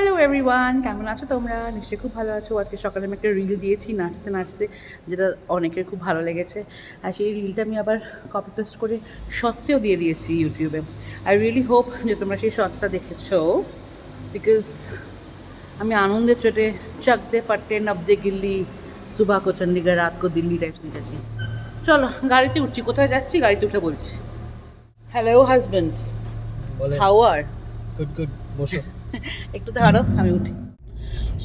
Hello everyone, কেমন আছো তোমরা? নিশ্চয়ই খুব ভালো আছো। আজকে সকালে আমি একটা রিল দিয়েছি নাচতে নাচতে, যেটা অনেকের খুব ভালো লেগেছে। আর সেই রিলটা আমি আবার কপি পেস্ট করে শর্টসেও দিয়ে দিয়েছি ইউটিউবে। আই রিয়েলি হোপ যে তোমরা সেই শর্টসটা দেখেছো, বিকজ আমি আনন্দের চোটে চক দে ফটে নব দে গিল্লি সুবাহ কো চণ্ডীগড় রাত কো দিল্লি টাইপস লিখেছি। চলো গাড়িতে উঠছি, কোথায় যাচ্ছি গাড়িতে উঠে বলছি। হ্যালো হাজব্যান্ড, বলেন। How are? গুড গুড, বসো। একটু দাঁড়াও, আমি উঠি।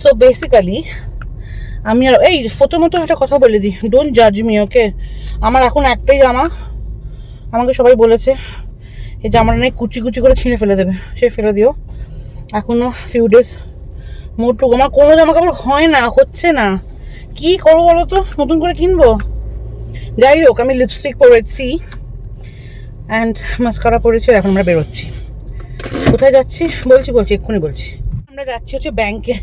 সো বেসিক্যালি আমি আর এই প্রথমত একটা কথা বলে দিই, ডোন্ট জাজ মি, ওকে? আমার এখন একটাই জামা, আমাকে সবাই বলেছে এই জামাটা নিয়ে কুচি কুচি করে ছিঁড়ে ফেলে দেবে, সে ফেলে দিও। এখনও ফিউ ডেজ মোটুকু আমার কোনো জামা কাপড় হয় না, হচ্ছে না, কি করবো বলো তো? নতুন করে কিনবো? যাই হোক, আমি লিপস্টিক পরেছি অ্যান্ড মাস্কারা পরেছি, এখন আমরা বেরোচ্ছি। কোথায় যাচ্ছি বলছি এক্ষুনি বলছি। আমরা যাচ্ছি হচ্ছে ব্যাংকে।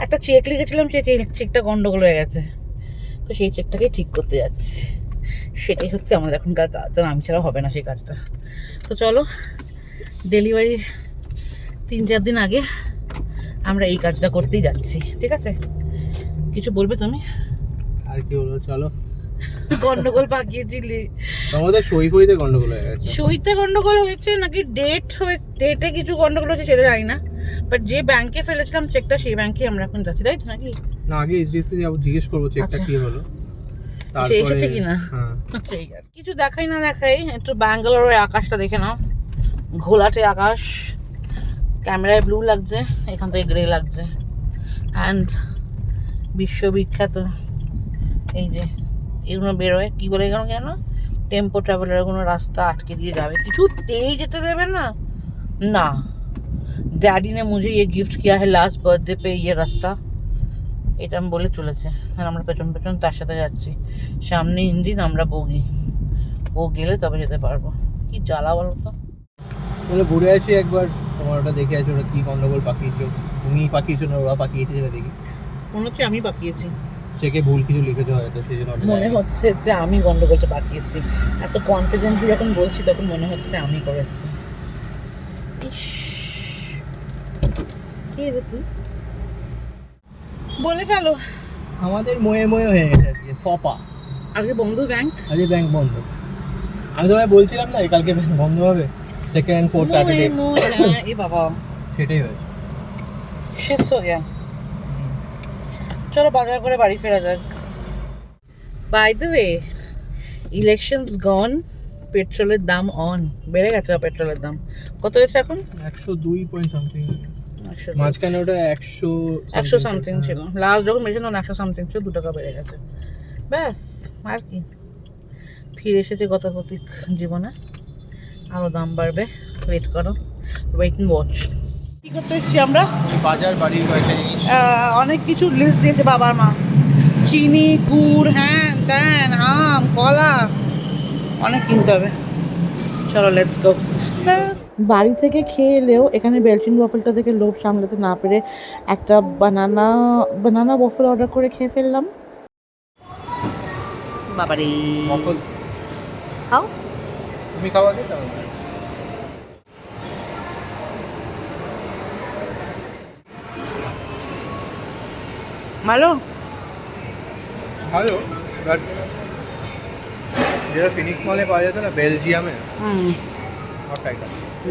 একটা চেক লিখেছিলাম, সেই চেকটা গন্ডগোল হয়ে গেছে, তো সেই চেকটাকে ঠিক করতে যাচ্ছি। সেটাই হচ্ছে আমাদের এখনকার কাজ, আর আমি ছাড়া হবে না সেই কাজটা। তো চলো, ডেলিভারি 3-4 দিন আগে আমরা এই কাজটা করতেই যাচ্ছি, ঠিক আছে? কিছু বলবে তুমি? আর কি বলবো, চলো। গন্ডগোল পাকিয়েছিলি? আমাদের সই ফইতে গন্ডগোল হয়ে গেছে। সইতে গন্ডগোল হয়েছে নাকি ডেটে কিছু গন্ডগোল হয়েছে সেটা জানি না, বাট যে ব্যাংকে ফেলেছিলাম চেকটা সেই ব্যাংকে আমরা এখন যাচ্ছি, তাই তো নাকি? না, আগে এইচডিএফসি যাবো, জিজ্ঞেস করবো চেকটা আচ্ছা। কি হলো, সে তারপরে এসেছে কিনা। হ্যাঁ। সেই আর কিছু দেখাই না দেখাই একটু ব্যাঙ্গালোরের আকাশটা দেখে নাও। ঘোলাটে আকাশ, ক্যামেরায় ব্লু লাগছে, এখান থেকে গ্রে লাগছে। অ্যান্ড বিশ্ববিখ্যাত এই যে এগুলো বেরোয়, কি বলে গেল যেন, টেম্পো ট্রাভেলার কোনো রাস্তা আটকে দিয়ে যাবে, কিছুতেই যেতে দেবে না। না, डैडी ने मुझे ये गिफ्ट किया है लास्ट बर्थडे पे ये रास्ता, এটা আমি বলে চলেছে। আর আমরা পেছন পেছন তার সাথে যাচ্ছি, সামনে ইঞ্জিন, আমরা বগি, ও গেলে তবে যেতে পারবো। কি জ্বালা বলো তো। তাহলে ঘুরে আসি একবার, তোমার ওটা দেখে আসি, ওরা কি গন্ডগোল পাকিয়েছো, তুমি পাকিয়েছো না ওরা পাকিয়েছে, যেটা দেখি। মনে হচ্ছে আমি পাকিয়েছি, চেকে ভুল কিছু লিখেছো হয়তো, সেই জন্য মনে হচ্ছে যে আমি গন্ডগোলটা পাকিয়েছি। এত কনফিডেন্টলি যখন বলছি তখন মনে হচ্ছে আমি করেছি। ইস, কে রে তুই? বলে ফেলো। আমাদের ময়ে ময়ে হয়ে গেছে আজকে ফপা। আগে বন্ধ ব্যাংক, আজকে ব্যাংক বন্ধ। আমি তোমায় বলছিলাম না কালকে ব্যাংক বন্ধ হবে, সেকেন্ড অ্যান্ড ফোর্থ স্যাটারডে। এ বাবা, সেটাই হয়েছে। শিফট হয়ে গেল। চলো বাজার করে বাড়ি ফেরা যাক। বাই দ্য ওয়ে, ইলেকশনস গন, পেট্রোলের দাম অন, বেড়ে গেছে পেট্রোলের দাম। কত হয়েছে এখন? 102 পয়েন্ট সামথিং। মাঝখানে ওটা 100 সামথিং ছিল, লাস্ট যখন মেশিন তখন 100 সামথিং ছিল, 2 টাকা বেড়ে গেছে। ব্যাস, আর কি, ফিরে এসেছে গতাগতিক জীবনে, আরও দাম বাড়বে। ওয়েট করো, ওয়েট অ্যান্ড ওয়াচ। কী করতে এসেছি আমরা? বাজার বাড়ির কয়েকটা জিনিস। অনেক কিছু লিস্ট দিয়েছে বাবার মা, চিনি, গুড়, হ্যান ত্যান, আম, কলা, অনেক কিনতে হবে। চলো লেটস গো। বাড়ি থেকে খেয়ে এলেও এখানে বেলচিন ওয়াফেলটা থেকে লোভ সামলাতে না পেরে একটা বানানা ওয়াফেল অর্ডার করে খেয়ে ফেললাম। বাবারে, ওয়াফল খাও। তুমি খাওয়া দিতে হবে। ভালো। ভালো, বাট যেটা ফিনিক্স মলে পাওয়া যেত না বেলজিয়ামে, ওটাই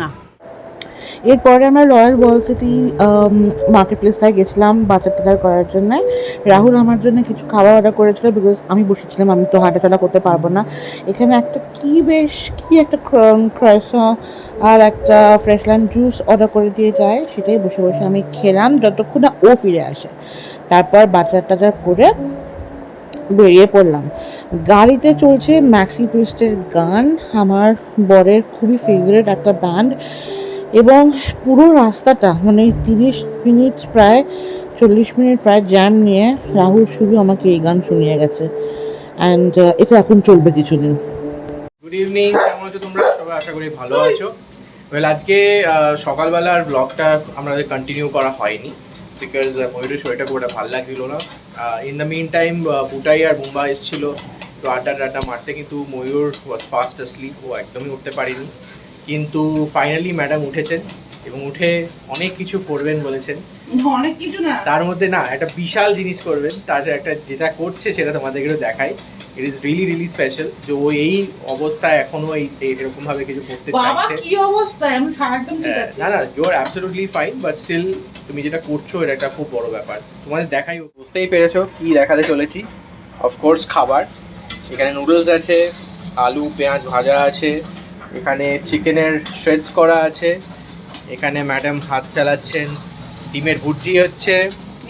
না। এরপরে আমরা রয়্যাল ওয়ার্ল্ড সিটি মার্কেট প্লেসটায় গেছিলাম বাজার টাজার করার জন্য। রাহুল আমার জন্য কিছু খাবার অর্ডার করেছিল, বিকজ আমি বসেছিলাম, আমি তো হাঁটাচলা করতে পারবো না। এখানে একটা একটা ক্রয়েসন আর একটা ফ্রেশ লাইম জুস অর্ডার করে দিয়ে যায়, সেটাই বসে বসে আমি খেলাম যতক্ষণ না ও ফিরে আসে। তারপর বাজার টাজার করে বেরিয়ে পড়লাম। গাড়িতে চলছে ম্যাক্সি প্রিস্টের গান, আমার বরের খুবই ফেভারিট একটা ব্যান্ড, এবং পুরো রাস্তাটা মানে 30 মিনিট প্রায় 40 মিনিট প্রায় জ্যাম নিয়ে রাহুল শুধু আমাকে এই গান শুনিয়ে গেছে। অ্যান্ড এটা এখন চলবে কিছুদিন। গুড ইভিনিং, কেমন আছো তোমরা সবাই? আশা করি ভালো আছো। ওয়েল, আজকে সকালবেলার ব্লগটা আমাদের কন্টিনিউ করা হয়নি, বিকজ ময়ূরের শরীরটা খুব একটা ভালো লাগছিল না। ইন দ্য মিন টাইম বুটাই আর মুম্বাই এসেছিল তো আড্ডা মারতে, কিন্তু ময়ূর ওয়াজ ফাস্ট আসলিপ, ও একদমই উঠতে পারিনি। কিন্তু ফাইনালি ম্যাডাম উঠেছেন, এবং উঠে অনেক কিছু করবেন বলেছেন। অনেক কিছু না, তার মধ্যে না একটা বিশাল জিনিস করবেন, তার একটা যেটা করছে সেটা তোমাদেরকেও দেখাই। It is really really special যে ও এই অবস্থায় এখনো এরকম ভাবে কিছু করতে বাবা চাইছে। কি অবস্থা, আমি একদম ঠিক আছে। না না, you are absolutely fine, but still তুমি যেটা করছো এটা একটা খুব বড় ব্যাপার। তোমাদের দেখাই, বুঝতেই পেরেছো কি দেখাতে চলেছি। অফকোর্স খাবার, এখানে নুডলস আছে, আলু পেঁয়াজ ভাজা আছে, এখানে চিকেনের শ্রেডস করা আছে, এখানে ম্যাডাম হাত চালাচ্ছেন, ডিমের ভুর্জি হচ্ছে,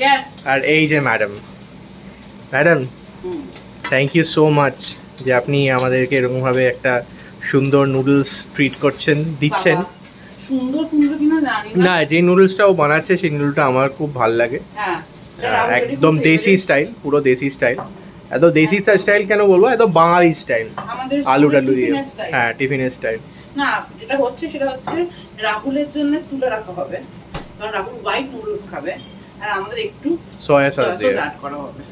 Yes. আর এই যে madam thank you so much যে আপনি আমাদেরকে এরকমভাবে একটা সুন্দর নুডলস ট্রিট করছেন, দিচ্ছেন। বাবা, সুন্দর সুন্দর কিনা জানি না। না, যে নুডলসটা ও বানাচ্ছে সেই নুডলটা আমার খুব ভালো লাগে। হ্যাঁ, একদম দেশি স্টাইল, পুরো দেশি স্টাইল। এত দেশি স্টাইল কেন বলবো, এত বাঙালি স্টাইল, আমাদের আলু টালু দিয়ে। টিফিনের style। হ্যাঁ, টিফিনের স্টাইল। না, যেটা হচ্ছে সেটা হচ্ছে রাহুলের জন্য তুলে রাখা হবে, কারণ রাহুল হোয়াইট নুডলস খাবে, আর আমাদের একটু সয়া সস দিয়ে। অ্যাড করা হবে।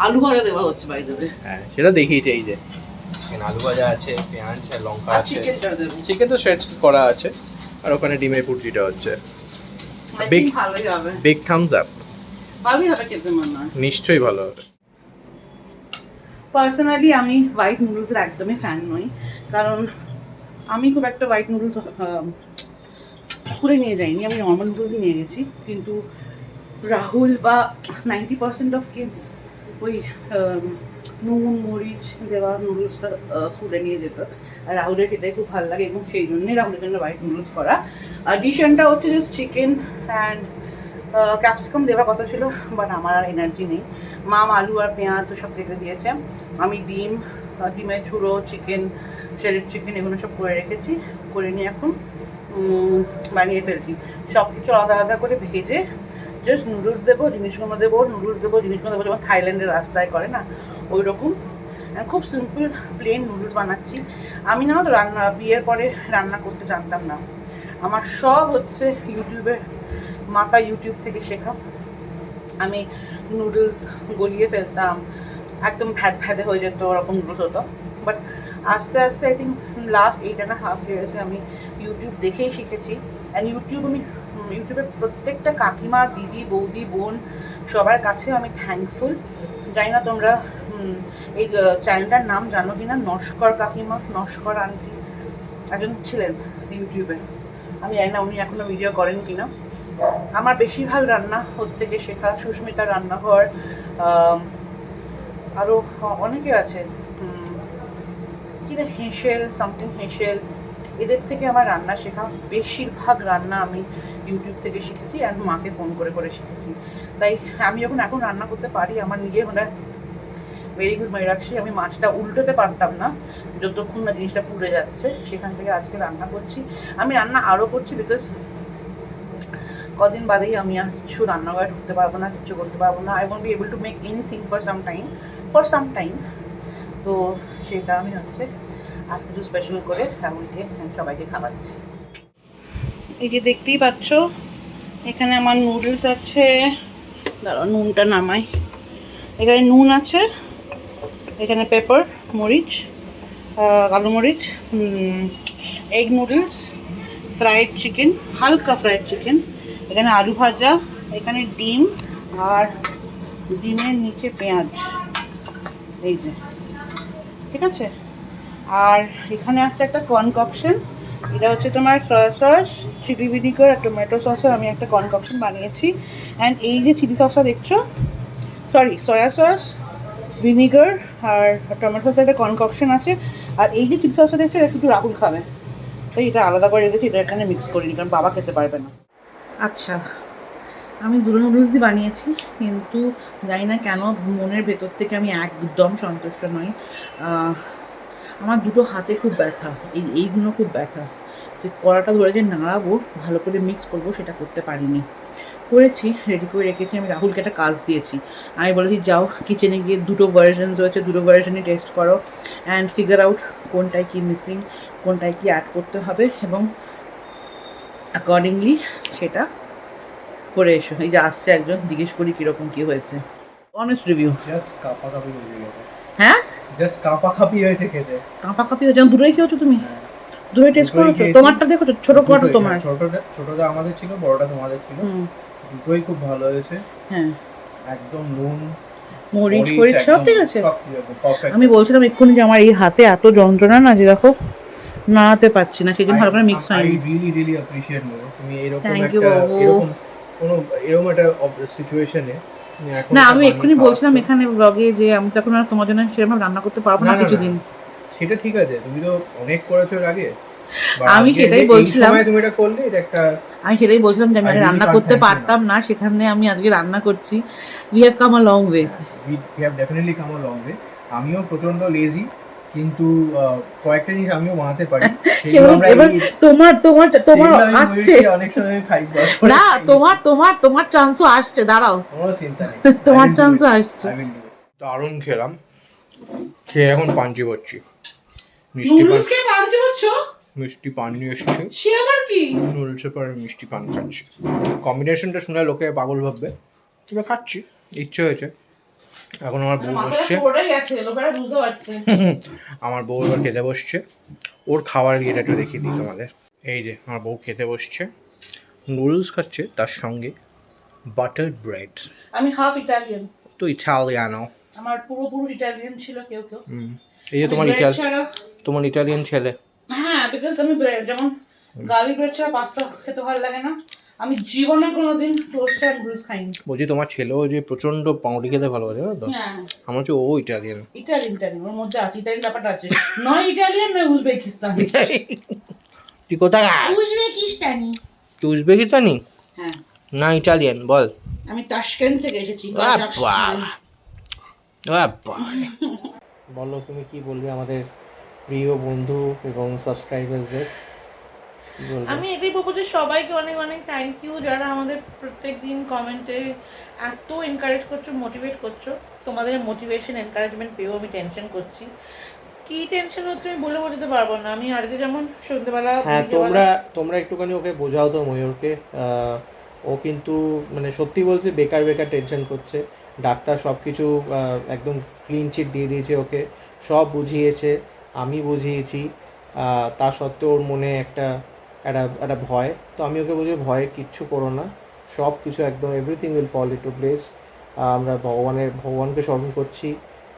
আলু ভাজা দেওয়া হচ্ছে বাই দ্য ওয়ে। হ্যাঁ, সেটা দেখিয়েছে এই যে এখানে আলু ভাজা আছে, পেঁয়াজ আর লঙ্কা আর আছে, চিকেনটা দেবো। চিকেন তো শ্রেডস করা আছে, আর ওখানে ডিমের ভুর্জিটা হচ্ছে। Big- ভালোই হবে, বিগ থামস আপ। ভালোই হবে খেতে মনে হয়। নিশ্চয়ই ভালো হবে। পার্সোনালি আমি হোয়াইট নুডলসের একদমই ফ্যান নই, কারণ আমি খুব একটা হোয়াইট নুডলস স্কুলে নিয়ে যাইনি, আমি নর্মাল নুডলসই নিয়ে গেছি। কিন্তু রাহুল বা 90% অফ কিডস ওই নুন মরিচ দেওয়া নুডলসটা স্কুলে নিয়ে যেত, আর রাহুলের সেটাই খুব ভালো লাগে, এবং সেই জন্যই রাহুলের জন্য হোয়াইট নুডলস করা। ডিশনটা হচ্ছে জাস্ট চিকেন অ্যান্ড ক্যাপসিকাম দেওয়ার কথা ছিল, বাট আমার আর এনার্জি নেই। মাম আলু আর পেঁয়াজ সব কেটে দিয়েছে, আমি ডিমের চুড়ো, চিকেন, শ্রেডেড চিকেন এগুলো সব করে রেখেছি, করে নিয়ে এখন বানিয়ে ফেলছি। সব কিছু আলাদা আলাদা করে ভেজে জাস্ট নুডলস দেবো, জিনিসগুলো দেবো, যেমন থাইল্যান্ডের রাস্তায় করে না ওই রকম। খুব সিম্পল প্লেন নুডলস বানাচ্ছি। আমি না তো বিয়ের পরে রান্না করতে জানতাম না, আমার সব হচ্ছে ইউটিউব থেকে শেখা। আমি নুডলস গলিয়ে ফেলতাম, একদম ভ্যাদে হয়ে যেত, ওরকম নুডলস হতো। বাট আস্তে আস্তে আই থিঙ্ক লাস্ট 8.5 ইয়ার্সে আমি ইউটিউব দেখেই শিখেছি। অ্যান্ড ইউটিউবের প্রত্যেকটা কাকিমা, দিদি, বৌদি, বোন সবার কাছে আমি থ্যাঙ্কফুল। জানি না তোমরা এই চ্যানেলটার নাম জানো কি না, নস্কর কাকিমা, নস্কর আন্টি একজন ছিলেন ইউটিউবে, আমি জানি না উনি এখনও ভিডিও করেন কিনা। আমার বেশিরভাগ রান্না ওর থেকে শেখা, সুস্মিতার রান্নাঘর, আরও অনেকে আছে, কিনা হেঁসেল, এদের থেকে আমার রান্না শেখা। বেশিরভাগ রান্না আমি ইউটিউব থেকে শিখেছি, আর মাকে ফোন করে করে শিখেছি। তাই আমি এখন রান্না করতে পারি, আমার নিজের মানে ভেরি গুড ময়ূরাক্ষী। আমি মাছটা উল্টোতে পারতাম না যতক্ষণ না জিনিসটা পুড়ে যাচ্ছে, সেখান থেকে আজকে রান্না করছি। আমি রান্না আরও করছি বিকজ কদিন বাদেই আমি আর কিছু রান্নাঘরে ঢুকতে পারবো না, কিছু করতে পারবো না। I won't be able to make anything for some time. তো সেই কারণে হচ্ছে আজ কিছু স্পেশাল করে রাহুলকে সবাইকে খাওয়াচ্ছি। এই যে দেখতেই পাচ্ছ, এখানে আমার নুডলস আছে, দাঁড়াও নুনটা নামাই। এখানে নুন আছে, এখানে পেপার, মরিচ, কালো মরিচ, এগ নুডলস, ফ্রাইড চিকেন, হালকা ফ্রাইড চিকেন, এখানে আলু ভাজা, এখানে ডিম, আর ডিমের নিচে পেঁয়াজ, এই যে, ঠিক আছে। আর এখানে আছে একটা কনককশন, এটা হচ্ছে তোমার সয়া সস, চিলি ভিনিগার আর টমেটো সসের আমি একটা কনককশন বানিয়েছি। অ্যান্ড এই যে চিলি সসটা দেখছো, সয়া সস, ভিনিগার আর টমেটো সসের একটা কনককশন আছে। আর এই যে চিলি সসটা দেখছো, এটা শুধু রাহুল খাবে, তাই এটা আলাদা করে রেখেছি, এটা এখানে মিক্স করিনি, কারণ বাবা খেতে পারবে না। আচ্ছা, আমি দুটো নুডলসই বানিয়েছি, কিন্তু জানি না কেন মনের ভেতর থেকে আমি একদম সন্তুষ্ট নই। আমার দুটো হাতে খুব ব্যথা, এইগুলো খুব ব্যথা। তো কড়াটা ধরে যে নাড়াবো, ভালো করে মিক্স করবো, সেটা করতে পারিনি। করেছি, রেডি করে রেখেছি। আমি রাহুলকে একটা কাজ দিয়েছি, আমি বলেছি যাও কিচেনে গিয়ে দুটো ভার্সন রয়েছে, দুটো ভার্সনই টেস্ট করো অ্যান্ড ফিগার আউট কোনটায় কী মিসিং, কোনটায় কী অ্যাড করতে হবে, এবং অ্যাকর্ডিংলি সেটা করে এসো। এই যে আসছে একজন, জিজ্ঞেস করি কীরকম কী হয়েছে। Honest review. জাস্ট কাঁপাকাঁপি হয়ে গেছে। হ্যাঁ, জাস্ট কাঁপাকাঁপি হয়েছে খেতে। কাঁপাকাঁপি হয়েছে, দুটোই খেয়েছো তুমি? দুটো টেস্ট দুটোই করেছো? খেয়েছি। তোমারটা দেখো, ছোট খাটো দুটোই, তোমার। হ্যাঁ, ছোটটা আমাদের ছিল, বড়টা তোমাদের ছিল। হুম, দুটোই খুব ভালো হয়েছে, হ্যাঁ, একদম নুন মরিচ মরিচ ফরিচ সব একদম ঠিক আছে। সব কিছু একদম পারফেক্ট। আমি বলছিলাম এক্ষুনি যে আমার এই হাতে এত যন্ত্রণা না, যে দেখো নাড়াতে পারছি না, সেই জন্য ভালো করে মিক্স আই হয়নি। রিয়েলি অ্যাপ্রিশিয়েট মো, তুমি এরকম থ্যাংক ইউ একটা বাবু। এরকম একটা সিচুয়েশনে তুমি এখন না, এটা আমি বানিয়ে এক্ষুনি খাওয়াচ্ছ। বলছিলাম এখানে ব্লগে যে আমি তখন আর তোমার জন্য সেরকম রান্না করতে পারবো না না, কিছুদিন। সেটা ঠিক আছে, তুমি তো অনেক করেছো এর আগে, বা আমি আজকে সেটাই যে এই বলছিলাম, সময় তুমি এটা করলে, এটা একটা আমি সেটাই বলছিলাম যে আমি আই আগে রিয়েলি রান্না কান্ট করতে থ্যাংক ইউ পারতাম এনাফ। না, সেখানে আমি আজকে রান্না করছি। We have come a long way. হ্যাঁ, we have definitely come a long way. আমিও প্রচন্ড লেজি, কিন্তু কয়েকটা জিনিস আমিও বানাতে পারি, সেগুলো সেগুলো আমরা এবার এই তোমার তোমার তোমার সেগুলো আমি আসছে। ময়ূরকে অনেক সময় খাই করে না, খাইয়েছি। তোমার চান্সও আসছে, দাঁড়াও। কোনো চিন্তা নেই, তোমার চান্সও আসছে। দারুণ খেলাম, খেয়ে এখন পাঞ্চি করছি। নুডলস কে পাঞ্চি করছো? মিষ্টি পান নিয়ে এসেছে, সে আবার কি? নুডলসের পরে মিষ্টি পান খাচ্ছি। কম্বিনেশনটা শুনে লোকে পাগল ভাববে, তবে খাচ্ছি, ইচ্ছে হয়েছে। এখন আমার বউ বসছে, পড়ে গেছে, লোকেরা বুঝতে পারছে। আমার বউ এবার খেতে বসছে। ওর খাবার ইয়েটা একটু দেখিয়ে দিই তোমাদের। এই যে আমার বউ খেতে বসছে, নুডলস খাচ্ছে, তার সঙ্গে বাটার ব্রেড। আমি হাফ ইটালিয়ান, তো ইটালিয়ানো। আমার পুরোপুরি ইটালিয়ান ছিল কেউ কেউ। এই যে তোমার ইটালিয়ান ছেলে। হ্যাঁ, বিকজ আমি ব্রেড, যেমন গার্লিক ব্রেড ছাড়া পাস্তা খেতে ভালো লাগে না। আমি জীবনে কোনোদিন টোস্ট আর ব্রুজ খাইনি। বলছি তোমার ছেলেও যে প্রচন্ড পাউরুটি খেতে ভালোবাসে, জানো তো? হ্যাঁ, আমার হচ্ছে ও ইটালিয়ান। ইটালিয়ান ওর মধ্যে আছে, ইটালিয়ান ব্যাপারটা আছে। নয় ইটালিয়ান নয় উজবেকিস্তান। তুই কোথায়? উজবেকিস্তানি। তুই উজবেকিস্তানি হ্যাঁ, না ইটালিয়ান? বল। আমি তাশকেন্ট থেকে এসেছি। বলো, তুমি কি বলবে আমাদের প্রিয় বন্ধু এবং সাবস্ক্রাইবারদের? আমি এটাই বলবো যে সবাইকে অনেক অনেক থ্যাংক ইউ, যারা আমাদের প্রত্যেকদিন কমেন্টে এত এনকারেজ করছো, মোটিভেট করছো। তোমাদের মোটিভেশন এনকারেজমেন্ট পেয়েও আমি টেনশন করছি। কি টেনশন হচ্ছে আমি বলে বোঝাতে পারবো না। আমি আজকে যেমন সন্ধ্যেবেলা, হ্যাঁ, তোমরা একটুখানি ওকে বোঝাও তো, ময়ূরকে। ও কিন্তু মানে সত্যি বলতে বেকার টেনশন করছে। ডাক্তার সব কিছু একদম ক্লিন চিট দিয়ে দিয়েছে ওকে, সব বুঝিয়েছে, আমি বুঝিয়েছি। তা সত্ত্বেও ওর মনে একটা একটা ভয়। তো আমি ওকে বলছি, ভয়ে কিচ্ছু করো না, সব কিছু একদম everything will fall into place. আমরা ভগবানকে স্মরণ করছি,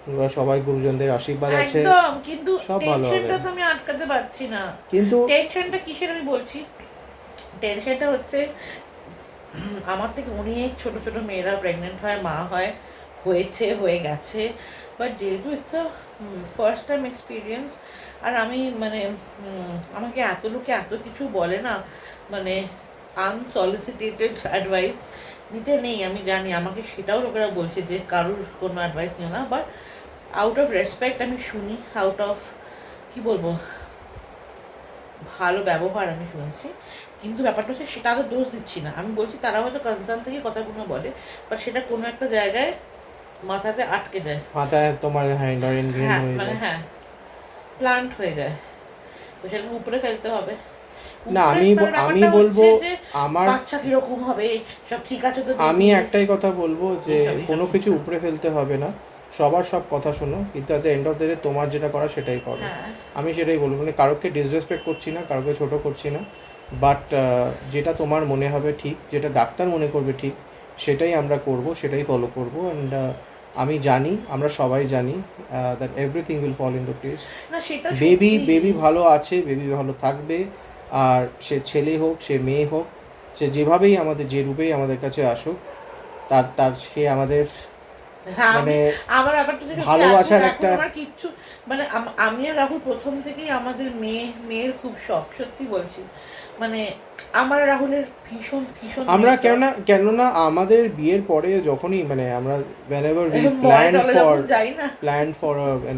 আমরা সবাই গুরুজনদের আশীর্বাদ আছে, একদম। কিন্তু সব ভালো হবে। টেনশনটা তো আমি আটকাতে পারছি না। কিন্তু টেনশনটা কিসের আমি বলছি, টেনশনটা হচ্ছে আমার থেকে অনেক ছোট ছোট মেয়েরা প্রেগনেন্ট হয়, মা হয়, হয়ে গেছে। বাট যেহেতু it's a first time experience, আর আমি মানে আমাকে এত লোকে এত কিছু বলে না, মানে আনসলিসিটেটেড অ্যাডভাইস নিতে নেই, আমি জানি। আমাকে সেটাও লোকেরা বলছে যে কারোর কোনো অ্যাডভাইস নিও না, বাট আউট অফ রেসপেক্ট আমি শুনি, আউট অফ কি বলবো, ভালো ব্যবহার আমি শুনছি। কিন্তু ব্যাপারটা হচ্ছে সেটা তো দোষ দিচ্ছি না, আমি বলছি তারা হয়তো কনসার্ন থেকে কথাগুলো বলে, বাট সেটা কোনো একটা জায়গায় মাথাতে আটকে যায়, মাথায় তোমার হ্যাঁ মানে হ্যাঁ প্লান্ট হয়ে যায়, তো সেটা উপরে ফেলতে হবে। না, আমি বলবো আমার বাচ্চা কিরকম হবে, সব ঠিক আছে তো? আমি একটাই কথা বলবো যে এইসব কোনো কিছু ঠিকঠাক। উপরে ফেলতে হবে না, সবার সব কথা শোনো, কিন্তু at the end of the day তোমার যেটা করা সেটাই করো। হ্যাঁ, আমি সেটাই বলবো, মানে কারোকে ডিসরেসপেক্ট করছি না, কারোকে ছোট করছি না, বাট যেটা তোমার মনে হবে ঠিক, যেটা ডাক্তার মনে করবে ঠিক, সেটাই আমরা করব, সেটাই ফলো করবো। অ্যান্ড আমি জানি, আমরা সবাই জানি that everything will fall into place. না সেটা বেবি ভালো আছে, বেবি ভালো থাকবে, আর সে ছেলে হোক, সে মেয়ে হোক, সে যেভাবেই আমাদের, যে রূপেই আমাদের কাছে আসুক, তার সে আমাদের মানে আমার ব্যাপারটা যে ভালোবাসার এখন একটা আমার কিচ্ছু, মানে আমি আর রাহুল প্রথম থেকেই আমাদের মেয়ের খুব শখ, সত্যি বলছি। মানে আমার আর রাহুলের ভীষণ ভীষণ আমরা মেয়ের শখ। কেননা আমাদের বিয়ের পরে যখনই মানে আমরা whenever we যাই না, planned for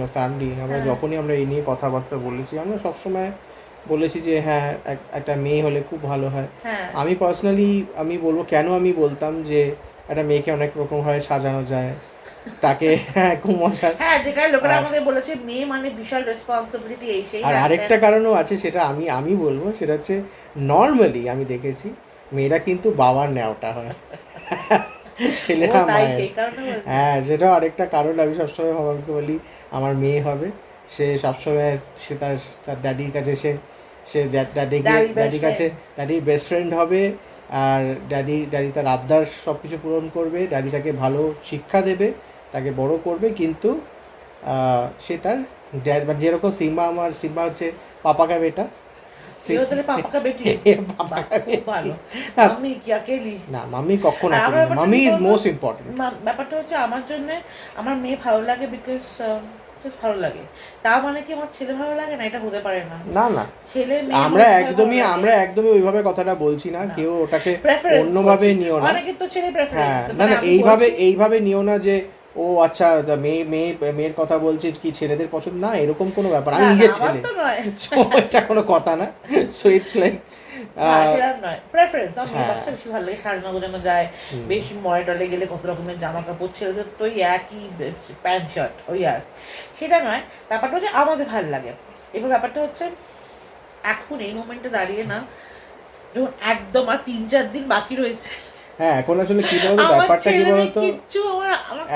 a family, আমরা যখনই আমরা এই নিয়ে কথাবার্তা বলেছি, আমরা সবসময় বলেছি যে হ্যাঁ একটা মেয়ে হলে খুব ভালো হয়। হ্যাঁ আমি পার্সোনালি আমি বলবো, কেন আমি বলতাম যে একটা মেয়েকে অনেক রকম ভাবে সাজানো যায়, তাকে খুব মজা। হ্যাঁ, যেখানে লোকেরা আমাদের বলেছে মেয়ে মানে বিশাল রেসপন্সিবিলিটি, এই সেই। আর আরেকটা কারণও আছে, সেটা আমি বলবো, সেটা হচ্ছে নর্মালি আমি দেখেছি মেয়েরা কিন্তু বাবার ন্যাওটা হয়, ছেলেরা মায়ের। হ্যাঁ, সেটাও আরেকটা কারণ। আমি সবসময় ভগবানকে বলি আমার মেয়ে হবে, সে সবসময় সে তার ড্যাডির কাছে সে সে Daddy best ড্যাডির কাছে ড্যাডির বেস্ট ফ্রেন্ড হবে, আর ড্যাডি তার আবদার সব কিছু পূরণ করবে, ড্যাডি তাকে ভালো শিক্ষা দেবে, তাকে বড় করবে, কিন্তু সে তার ড্যাড যেরকম সিম্বা হচ্ছে পাপা কা বেটা, ये होता है पापा का बेटी পাপা কা বেটি। ভালো হ্যাঁ, আমি কি अकेली না মাম্মি কখনো আর আমার ব্যাপারটা মাম্মি কি ইজ বলতো? Most important. ব্যাপারটা হচ্ছে আমার জন্য আমার মেয়ে ভালো লাগে বিকজ ভালো লাগে, তা মানে কি আমার ছেলে ভালো লাগে না, এটা হতে পারে না। না না, ছেলে মেয়ে আমরা উভয় একদমই ভালো লাগে। ওইভাবে কথাটা বলছি না, কেউ ওটাকে Preference অন্যভাবে বলছি। নিও না। অনেকের তো ছেলে হ্যাঁ, প্রেফারেন্স না না, এইভাবে নিও না যে ও আচ্ছা মেয়ের কথা বলছে কি ছেলেদের পছন্দ, না এরকম কোনো ব্যাপার, আমি নিজের ছেলে, তো নয় So, এটা কোনো কথা না। সো ইটস লাইক সেটা নয় প্রেফারেন্স। আমার মেয়ে হ্যাঁ। বাচ্চা বেশি ভালো লাগে, সাজানো গোজানো যায়, বেশি মলে টলে গেলে কত রকমের জামা কাপড়, ছেলেদের তো ওই একই প্যান্ট শার্ট ওই আর, সেটা নয়। ব্যাপারটা হচ্ছে আমাদের ভালো লাগে। এবার ব্যাপারটা হচ্ছে এখন এই মোমেন্টে দাঁড়িয়ে না, যখন একদম আর 3-4 দিন বাকি রয়েছে, হ্যাঁ এখন আসলে কি বলতো, আমার ব্যাপারটা কি ছেলে মেয়ে বলতো, কিচ্ছু আমার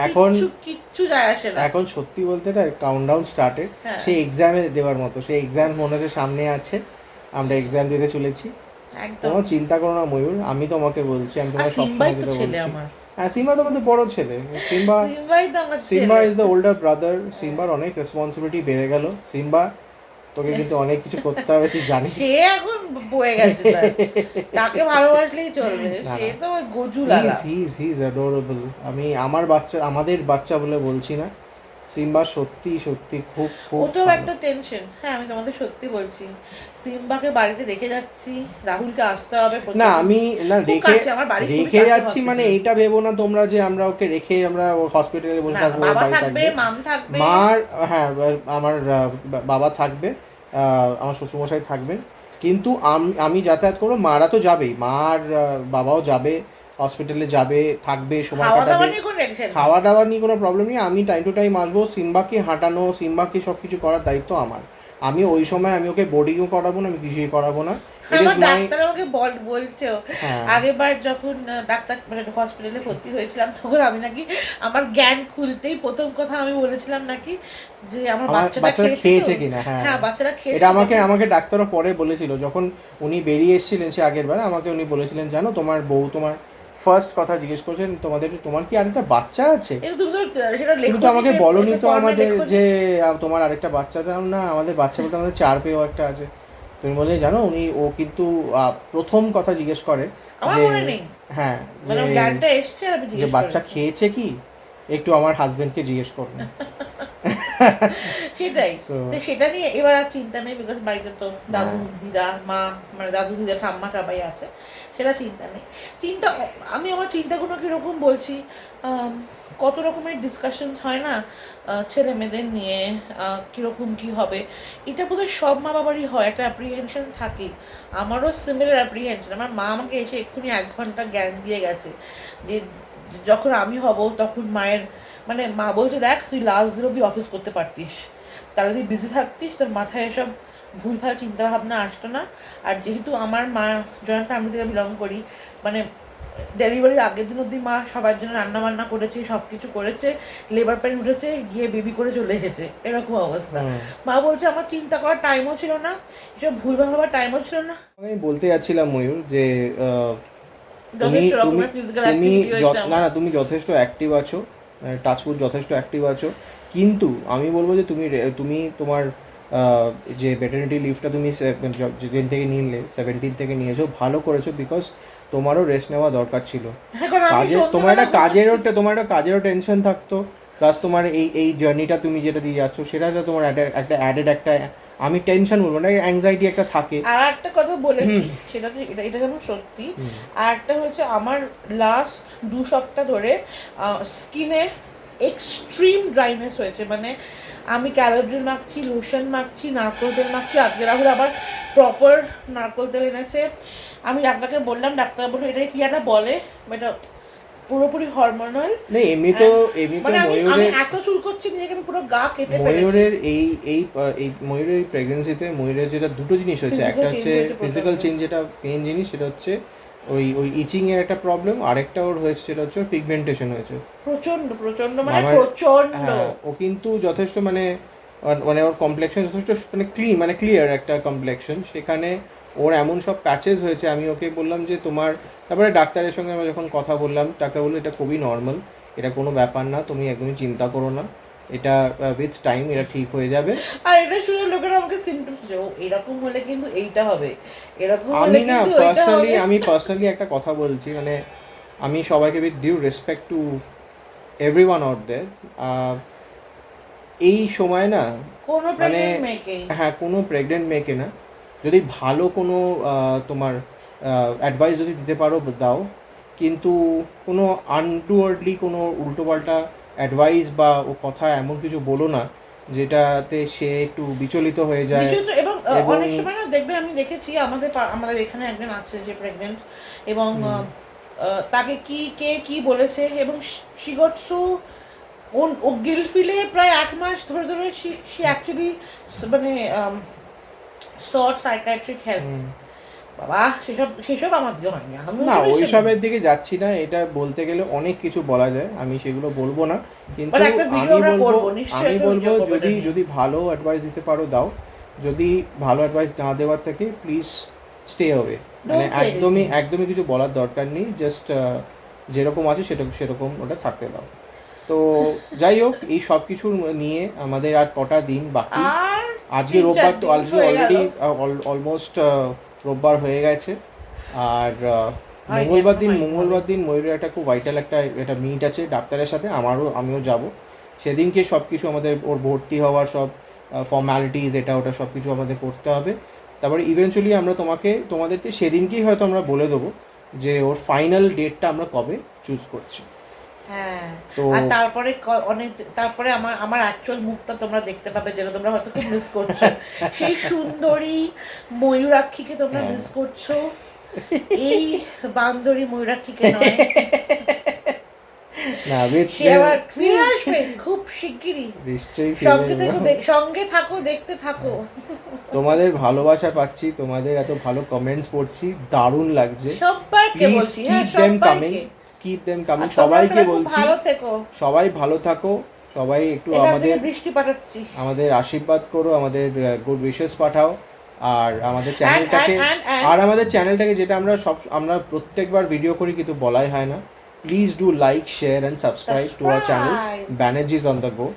এখন- কিচ্ছু যায় আসে না। এখন সত্যি বলতে না কাউন্টডাউন স্টার্টেড, হ্যাঁ। সেই এক্সামে দেওয়ার মতো, সেই এক্সাম মনে হচ্ছে সামনে আছে, আমরা এক্সাম দিতে চলেছি। একদম। কোনো চিন্তা করো না ময়ূর, আমি তোমাকে বলছি, আমি আর তোমাকে সিম্বাই সবসময় তো যেটা ছেলে বলছি, আমার, হ্যাঁ সিম্বা তোমাদের বড় ছেলে, সিম্বাই তো আমার সিম্বা ছেলে। ইজ দ্য ওল্ডার ব্রাদার, সিম্বার অনেক রেসপন্সিবিলিটি বেড়ে গেল, সিম্বা তোকে কিন্তু অনেক কিছু করতে হবে, তুই জানিস। সে এখন বয়ে গেছে তার। তাকে ভালোবাসলেই চলবে, না, সে না। তো ওই গজু লাগা। He is adorable. আমি আমাদের বাচ্চা বলে বলছি না, সিম্বা সত্যি সত্যি খুব খুব ওটাও ভালো। একটা টেনশন। হ্যাঁ আমি তোমাদের সত্যি বলছি, সিম্বাকে বাড়িতে রেখে যাচ্ছি, রাহুলকে আসতে হবে না প্রত্যেকদিন। আমি না খুব রেখে কাছে, আমার বাড়ি খুবই রেখে কাছে যাচ্ছি মানে hospital। এইটা ভেবো না তোমরা যে আমরা ওকে রেখে আমরা হসপিটালে বসে না, থাকবো, বাবা বাড়ি থাকবে, থাকবে। মাম থাকবে। মার হ্যাঁ আমার বাবা থাকবে, আমার শ্বশুরমশাই থাকবেন, কিন্তু আমি যাতায়াত করবো, মারা তো যাবেই, মার বাবাও যাবে, হসপিটালে যাবে, থাকবে, সময় খাওয়া দাওয়া কাটাবে, নিয়ে কোনো টেনশন নেই। খাওয়া দাওয়া নিয়ে কোনো প্রবলেম নেই, আমি টাইম টু টাইম আসবো, সিম্বাকে হাঁটানো, সিম্বাকে সব কিছু করার দায়িত্ব আমার। আমি ওই সময় আমি ওকে বোর্ডিংও করাবো না, আমি কিছুই করাবো না। আমার ডাক্তার আমাকে বলছে, হ্যাঁ। আগেরবার যখন ডাক্তার মানে হসপিটালে ভর্তি হয়েছিলাম, তখন আমি নাকি আমার জ্ঞান খুলতেই প্রথম কথা আমি বলেছিলাম নাকি যে আমার বাচ্চাটা খেয়েছে কিনা, হ্যাঁ হ্যাঁ বাচ্চাটা খেয়েছে। এটা আমাকে ডাক্তারও পরে বলেছিল, যখন উনি বেরিয়ে এসেছিলেন সে আগের বার, আমাকে উনি বলেছিলেন জানো তোমার বউ তোমার ফার্স্ট কথা জিজ্ঞেস করছেন তোমার কি আরেকটা বাচ্চা আছে, তুমি তো সেটা কিন্তু লেখো, আমাকে বলনি তো আমাদের যে তোমার আরেকটা বাচ্চা আছে, না আমাদের বাচ্চা বলতে আমাদের 4 পেয়েও একটা আছে। তুমি বলে জানো ও কিন্তু প্রথম কথা জিজ্ঞেস করে আমার যে মনে নেই, হ্যাঁ মানে জ্ঞানটা এসছে আর আমি যে জিজ্ঞেস বাচ্চা করেছি। খেয়েছে কি, একটু আমার হাজবেন্ডকে জিজ্ঞেস করুন। সেটাই So- তো সেটা নিয়ে এবার আর চিন্তা নেই, বিকজ বাড়িতে তো দাদু দিদা মা মানে দাদু দিদা ঠাম্মা সবাই আছে, সেটা চিন্তা নেই। আমি আমার চিন্তাগুলো কীরকম বলছি, কত রকমের ডিসকাশনস হয় না ছেলে মেয়েদের নিয়ে, কীরকম কী হবে, এটা বোধহয় সব মা বাবারই হয়, একটা অ্যাপ্রিহেনশন থাকে। আমারও সিমিলার অ্যাপ্রিহেনশন। আমার মা আমাকে এসে এক্ষুনি 1 ঘন্টা জ্ঞান দিয়ে গেছে যে যখন আমি হব তখন মায়ের মানে মা বলছে দেখ তুই লাস্ট দিন অব্দি অফিস করতে পারতিস, তাহলে তুই বিজি থাকতিস, তোর মাথায় এসব ভুলভাল চিন্তাভাবনা আসতো না। আর যেহেতু আমার মা জয়েন্ট ফ্যামিলি থেকে বিলং করি, মানে ডেলিভারির আগের দিন অবধি মা সবার জন্য রান্না বান্না করেছে, সব কিছু করেছে, লেবার পেন উঠেছে, গিয়ে বেবি করে চলে এসেছে, এরকম অবস্থা। মা বলছে আমার চিন্তা করার টাইমও ছিল না, এসব ভুলভাল ভাবার টাইমও ছিল না। আমি বলতে যাচ্ছিলাম ময়ূর যে যথেষ্ট রকমের ফিজিক্যাল অ্যাক্টিভিটি হয়েছে আমার। তুমি যথেষ্ট অ্যাক্টিভ আছো, টাচউড যথেষ্ট অ্যাক্টিভ আছো, কিন্তু আমি বলবো যে তুমি তোমার যে ভেটারনিটি লিভটা তুমি যেদিন থেকে নিলে 17 থেকে নিয়েছো, ভালো করেছো, বিকজ তোমারও রেস্ট নেওয়া দরকার ছিল। এখন আমি তোমার একটা কাজেরও টেনশন থাকতো, প্লাস তোমার এই জার্নিটা তুমি যেটা দিয়ে যাচ্ছ সেটা তোমার একটা অ্যাডেড একটা, আমি টেনশন বলবো না, অ্যাংজাইটি একটা থাকে। আর একটা কথা বলে দিই, সেটা তো এটা যেমন সত্যি, আর একটা হচ্ছে আমার লাস্ট 2 সপ্তাহ ধরে স্কিনে এক্সট্রিম ড্রাইনেস হয়েছে। মানে আমি ক্যালোড্রিল মাখছি, লোশন মাখছি, নারকোল তেল মাখছি, আজকে রাহুল আবার প্রপার নারকোল তেল এনেছে। আমি ডাক্তারকে বললাম, ডাক্তার বললো এটাকে কি একটা বলে, এটা পুরোপুরি হরমোনাল। না এমনি তো মানে আমি ময়ূরের এত চুল করছি নিজেকে, আমি পুরো গা কেটে ফেলেছি। ময়ূরের এই ময়ূরের প্রেগনেন্সিতে ময়ূরের যেটা দুটো জিনিস হয়েছে, একটা হচ্ছে ফিজিক্যাল চেঞ্জ, যেটা মেইন জিনিস সেটা হচ্ছে ওই ইচিং এর একটা প্রবলেম, আরেকটা ওর হয়েছে সেটা হচ্ছে পিগমেন্টেশন হয়েছে প্রচন্ড মানে প্রচন্ড। ও কিন্তু যথেষ্ট মানে মানে ওর কমপ্লেক্সন যথেষ্ট মানে ক্লিন মানে ক্লিয়ার একটা কমপ্লেক্সন, সেখানে ওর এমন সব প্যাচেস হয়েছে। আমি ওকে বললাম যে তোমার, তারপরে ডাক্তারের সঙ্গে আমরা যখন কথা বললাম, ডাক্তার বললো এটা খুবই নর্মাল, এটা কোনো ব্যাপার না, তুমি একদমই চিন্তা করো না, এটা উইথ টাইম এটা ঠিক হয়ে যাবে। আর এটা শুনে লোকেরা আমাকে সিম্পটমস দেয়, এরকম হলে কিন্তু এইটা হবে, এরকম হলে আমি না কিন্তু ওইটা হবে। পার্সোনালি একটা কথা বলছি, মানে আমি সবাইকে with due respect to everyone out there, এই সময় না কোনো মানে প্রেগন্যান্ট মেয়েকে, হ্যাঁ কোনো প্রেগনেন্ট মেয়েকে না, যদি ভালো কোনো তোমার অ্যাডভাইস যদি দিতে পারো দাও, কিন্তু কোনো আনটুয়ার্ডলি কোনো উল্টোপাল্টা অ্যাডভাইস বা ও কথা এমন কিছু বলো না যেটাতে সে একটু বিচলিত হয়ে যায়। এবং অনেক সময় না দেখবে, আমি দেখেছি আমাদের এখানে একজন আছে যে প্রেগনেন্ট, এবং তাকে কে কি বলেছে, এবং she got so ও গিল্ট ফিলে প্রায় 1 মাস ধরে she actually মানে sought psychiatric help। বাবা সেসব আমার দিকে হয়নি। না ওইসবের দিকে যাচ্ছি না, এটা বলতে গেলে অনেক কিছু বলা যায়, আমি সেগুলো বলবো না, কিন্তু আমি বলবো যদি ভালো অ্যাডভাইস দিতে পারো দাও, যদি ভালো অ্যাডভাইস না দেওয়ার থেকে প্লিজ স্টে অ্যাওয়ে, মানে একদমই কিছু বলার দরকার নেই, জাস্ট যেরকম আছে সেরকম ওটা থাকতে দাও। তো যাই হোক, এই সব কিছু নিয়ে আমাদের আর কটা দিন বাকি, আজকে রোববার, তো আজকে অলরেডি অলমোস্ট রোববার হয়ে গেছে, আর মঙ্গলবার দিন ময়ূরের একটা খুব ভাইটাল একটা মিট আছে ডাক্তারের সাথে, আমিও যাব সেদিনকে। সব কিছু আমাদের ওর ভর্তি হওয়ার সব ফর্ম্যালিটিস এটা ওটা সব কিছু আমাদের করতে হবে, তারপরে ইভেনচুয়ালি আমরা তোমাদেরকে সেদিনকেই হয়তো আমরা বলে দেবো যে ওর ফাইনাল ডেটটা আমরা কবে চুজ করছি। হ্যাঁ, আর তারপরে আমার অ্যাকচুয়াল মুখটা তোমরা দেখতে পাবে, যেটা তোমরা হয়তো খুব মিস করছো। সেই সুন্দরী ময়ূরাক্ষীকে তোমরা মিস করছো, এই বান্দরী ময়ূরাক্ষীকে নয়। না, সে আবার ফিরে আসবে খুব শিগগিরই, নিশ্চয়ই সঙ্গে থাকো, দেখতে থাকো। তোমাদের ভালোবাসা পাচ্ছি, তোমাদের এত ভালো কমেন্টস পড়ছি, দারুণ লাগছে। সবাইকে বলছি, কিপ দেম কামিং, সবাইকে বলছি সবাই ভালো থাকো, সবাই একটু বৃষ্টি পাঠাচ্ছি, আমাদের আশীর্বাদ করো, আমাদের গুড উইশেস পাঠাও, আর আমাদের চ্যানেলটাকে যেটা আমরা প্রত্যেকবার ভিডিও করি কিন্তু বলাই হয় না, please do like, share and subscribe to our channel Banerjees on the go.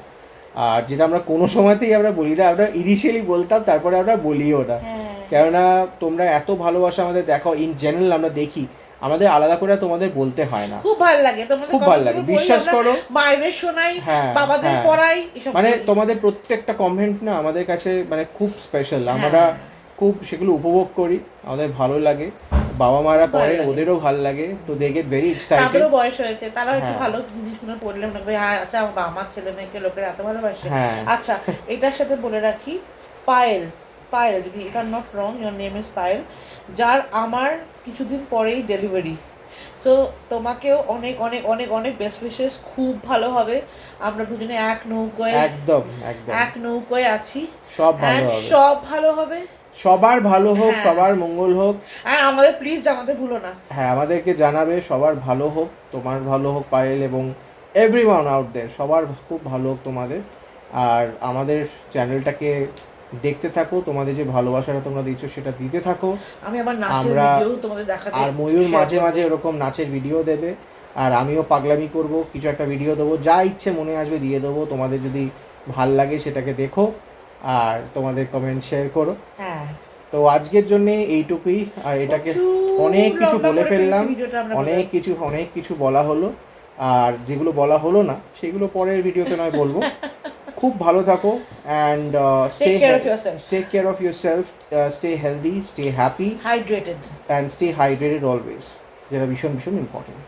আর যেটা আমরা কোনো সময়তেই আমরা বলি না, আমরা ইনিশিয়ালি বলতাম, তারপরে আমরা বলিও না, কেননা তোমরা এত ভালোবাসা আমাদের দেখাও, ইন জেনারেল আমরা দেখি, আমাদের আলাদা করে তোমাদের বলতে হয় না, খুব ভালো লাগে, বিশ্বাস করো, মায়েদের শোনাই, বাবাদের পড়াই, মানে তোমাদের প্রত্যেকটা কমেন্ট না আমাদের কাছে মানে খুব স্পেশাল, আমরা খুব সেগুলো উপভোগ করি, আমাদের ভালো লাগে, বাবা মারা পড়ে ওদেরও ভালো লাগে, তো দে গেট ভেরি এক্সাইটেড, তাদেরও বয়স হয়েছে, তারাও একটু ভালো জিনিসগুলো পড়লে মনে হবে হ্যাঁ আচ্ছা আমার ছেলে মেয়েকে লোকেরা এত ভালোবাসে। আচ্ছা, এটার সাথে বলে রাখি, পায়েল, যদি if I am not wrong, your name is Payel, যার আমার কিছুদিন পরেই ডেলিভারি, সো তোমাকেও অনেক অনেক অনেক অনেক বেস্ট উইশেস, খুব ভালো হবে, আমরা দুজনে এক নৌকোয় আছি, সব ভালো হবে, সবার ভালো হোক, সবার মঙ্গল হোক, আর আমাদের প্লিজ জানাতে ভুলো না, আমাদেরকে জানাবে, সবার ভালো হোক, তোমার ভালো হোক পায়েল, এবং এভরিওয়ান আউট দেয়ার সবার খুব ভালো হোক তোমাদের, আর আমাদের চ্যানেলটাকে দেখতে থাকো, তোমাদের যে ভালোবাসাটা তোমরা দিচ্ছ সেটা দিতে থাকো, আর ময়ূর মাঝে মাঝে এরকম নাচের ভিডিও দেবে, আর আমিও পাগলামি করব, কিছু একটা ভিডিও দেবো, যা ইচ্ছে মনে আসবে দিয়ে দেবো, তোমাদের যদি ভাল লাগে সেটাকে দেখো, আর তোমাদের কমেন্ট শেয়ার করো। তো আজকের জন্য এইটুকুই, আর এটাকে অনেক কিছু বলে ফেললাম, অনেক কিছু বলা হলো, আর যেগুলো বলা হলো না সেগুলো পরের ভিডিওতে নয় বলবো। খুব ভালো থাকো, and take care of yourself, stay healthy, stay happy, hydrated, and stay hydrated always, যেটা ভীষণ ভীষণ ইম্পর্টেন্ট।